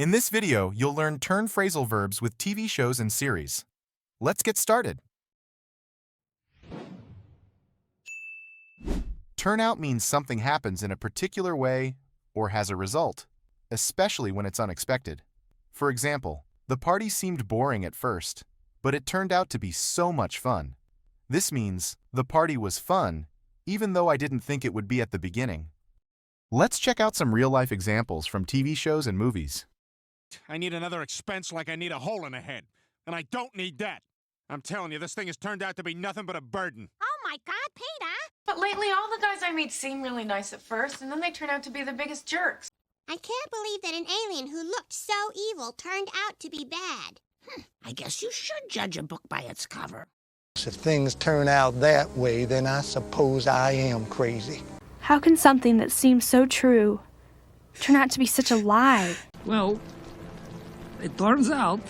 In this video, you'll learn turn phrasal verbs with TV shows and series. Let's get started. Turn out means something happens in a particular way or has a result, especially when it's unexpected. For example, the party seemed boring at first, but it turned out to be so much fun. This means the party was fun, even though I didn't think it would be at the beginning. Let's check out some real-life examples from TV shows and movies. I need another expense like I need a hole in the head. And I don't need that. I'm telling you, this thing has turned out to be nothing but a burden. Oh my God, Peter! But lately, all the guys I meet seem really nice at first, and then they turn out to be the biggest jerks. I can't believe that an alien who looked so evil turned out to be bad. I guess you should judge a book by its cover. If things turn out that way, then I suppose I am crazy. How can something that seems so true turn out to be such a lie? Well, it turns out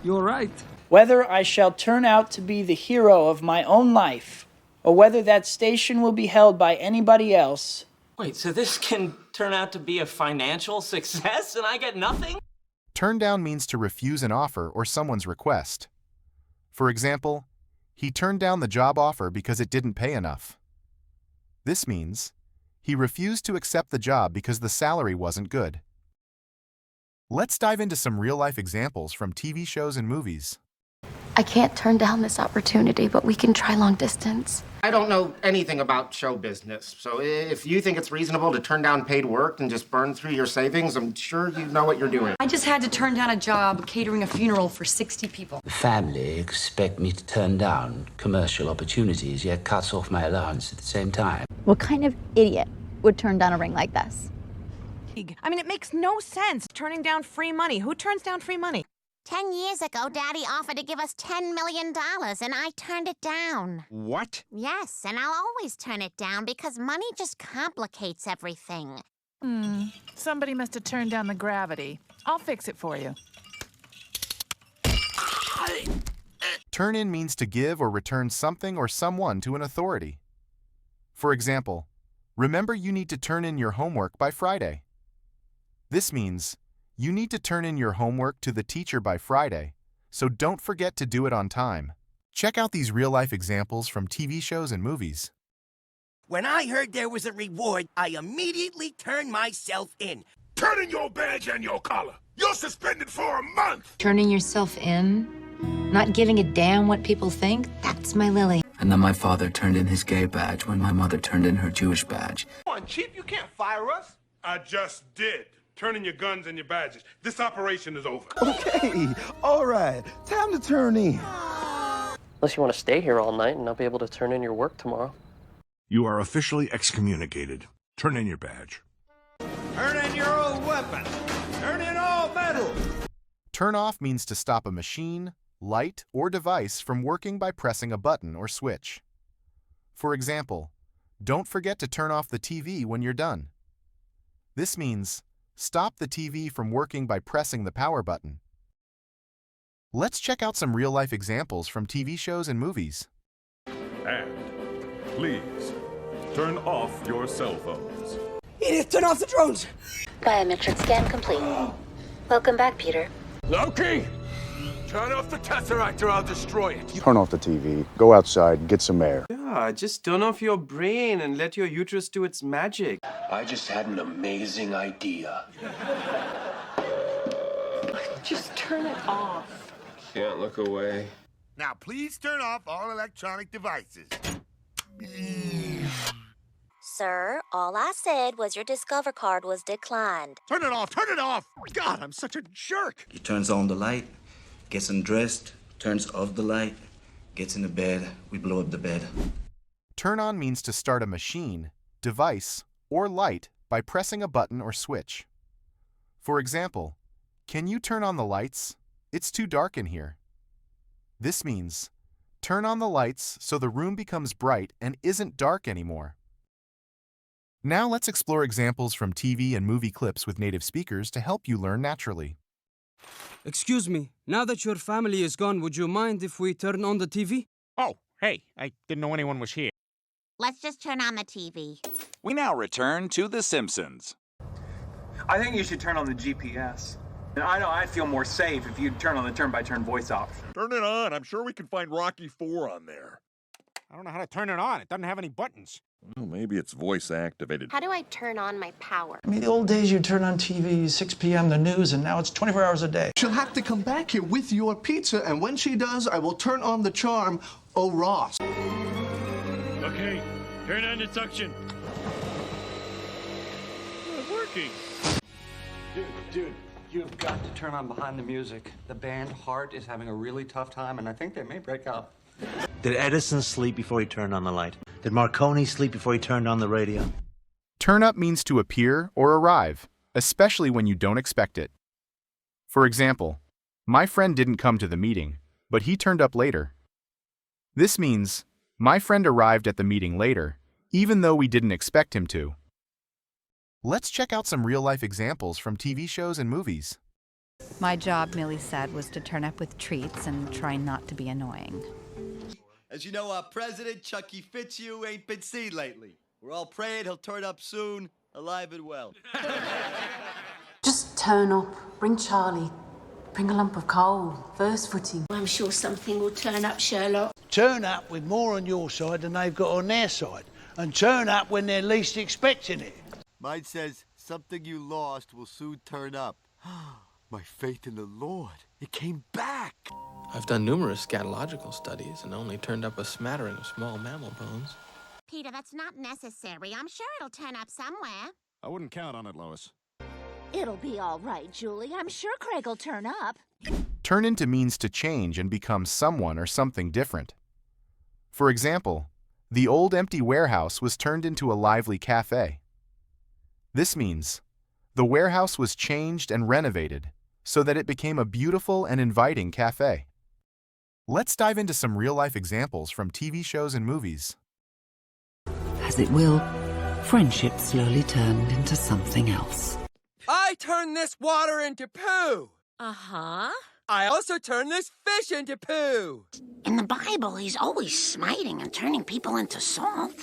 you're right. Whether I shall turn out to be the hero of my own life, or whether that station will be held by anybody else. Wait, so this can turn out to be a financial success and I get nothing? Turn down means to refuse an offer or someone's request. For example, he turned down the job offer because it didn't pay enough. This means he refused to accept the job because the salary wasn't good. Let's dive into some real-life examples from TV shows and movies. I can't turn down this opportunity, but we can try long distance. I don't know anything about show business, so if you think it's reasonable to turn down paid work and just burn through your savings, I'm sure you know what you're doing. I just had to turn down a job catering a funeral for 60 people. The family expect me to turn down commercial opportunities, yet cuts off my allowance at the same time. What kind of idiot would turn down a ring like this? I mean, it makes no sense turning down free money. Who turns down free money? 10 years ago, Daddy offered to give us $10 million, and I turned it down. What? Yes, and I'll always turn it down because money just complicates everything. Somebody must have turned down the gravity. I'll fix it for you. Turn in means to give or return something or someone to an authority. For example, remember you need to turn in your homework by Friday. This means you need to turn in your homework to the teacher by Friday, so don't forget to do it on time. Check out these real-life examples from TV shows and movies. When I heard there was a reward, I immediately turned myself in. Turn in your badge and your collar. You're suspended for a month. Turning yourself in? Not giving a damn what people think? That's my Lily. And then my father turned in his gay badge when my mother turned in her Jewish badge. Come on, Chief, you can't fire us. I just did. Turn in your guns and your badges. This operation is over. Okay, all right. Time to turn in. Unless you want to stay here all night and not be able to turn in your work tomorrow. You are officially excommunicated. Turn in your badge. Turn in your old weapon. Turn in all metal. Turn off means to stop a machine, light, or device from working by pressing a button or switch. For example, don't forget to turn off the TV when you're done. This means stop the TV from working by pressing the power button. Let's check out some real-life examples from TV shows and movies. And please, turn off your cell phones. Edith, turn off the drones! Biometric scan complete. Welcome back, Peter. Loki! Turn off the Tesseract or I'll destroy it. Turn off the TV, go outside, get some air. Yeah, just turn off your brain and let your uterus do its magic. I just had an amazing idea. Just turn it off. Can't look away. Now please turn off all electronic devices. Sir, all I said was your Discover card was declined. Turn it off! Turn it off! God, I'm such a jerk! He turns on the light, gets undressed, turns off the light, gets into bed, we blow up the bed. Turn on means to start a machine, device, or light by pressing a button or switch. For example, can you turn on the lights? It's too dark in here. This means turn on the lights so the room becomes bright and isn't dark anymore. Now let's explore examples from TV and movie clips with native speakers to help you learn naturally. Excuse me, now that your family is gone, would you mind if we turn on the TV? Oh, hey, I didn't know anyone was here. Let's just turn on the TV. We now return to The Simpsons. I think you should turn on the GPS. I know I'd feel more safe if you'd turn on the turn-by-turn voice option. Turn it on. I'm sure we can find Rocky IV on there. I don't know how to turn it on. It doesn't have any buttons. Well, maybe it's voice activated. How do I turn on my power? I mean, the old days you turn on TV, 6 p.m., the news, and now it's 24 hours a day. She'll have to come back here with your pizza, and when she does, I will turn on the charm, oh Ross. Okay, turn on the suction. It's working. Dude, you've got to turn on Behind the Music. The band Heart is having a really tough time, and I think they may break up. Did Edison sleep before he turned on the light? Did Marconi sleep before he turned on the radio? Turn up means to appear or arrive, especially when you don't expect it. For example, my friend didn't come to the meeting, but he turned up later. This means my friend arrived at the meeting later, even though we didn't expect him to. Let's check out some real-life examples from TV shows and movies. My job, Millie said, was to turn up with treats and try not to be annoying. As you know, our president, Chucky Fitzhugh, ain't been seen lately. We're all praying he'll turn up soon, alive and well. Just turn up, bring Charlie, bring a lump of coal, first footing. I'm sure something will turn up, Sherlock. Turn up with more on your side than they've got on their side, and turn up when they're least expecting it. Mine says, something you lost will soon turn up. My faith in the Lord, it came back. I've done numerous scatological studies and only turned up a smattering of small mammal bones. Peter, that's not necessary. I'm sure it'll turn up somewhere. I wouldn't count on it, Lois. It'll be all right, Julie. I'm sure Craig will turn up. Turn into means to change and become someone or something different. For example, the old empty warehouse was turned into a lively cafe. This means the warehouse was changed and renovated so that it became a beautiful and inviting cafe. Let's dive into some real-life examples from TV shows and movies. As it will, friendship slowly turned into something else. I turned this water into poo. Uh-huh. I also turned this fish into poo. In the Bible, he's always smiting and turning people into salt.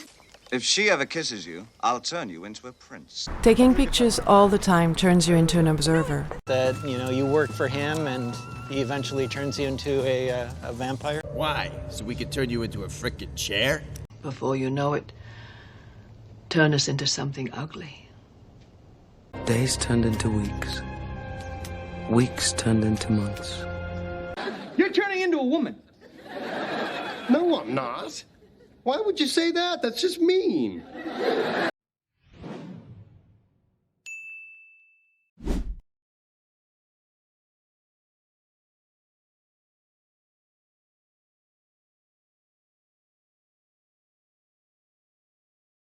If she ever kisses you, I'll turn you into a prince. Taking pictures all the time turns you into an observer. That, you work for him and he eventually turns you into a vampire. Why? So we could turn you into a frickin' chair? Before you know it, turn us into something ugly. Days turned into weeks. Weeks turned into months. You're turning into a woman. No, I'm not. Why would you say that? That's just mean.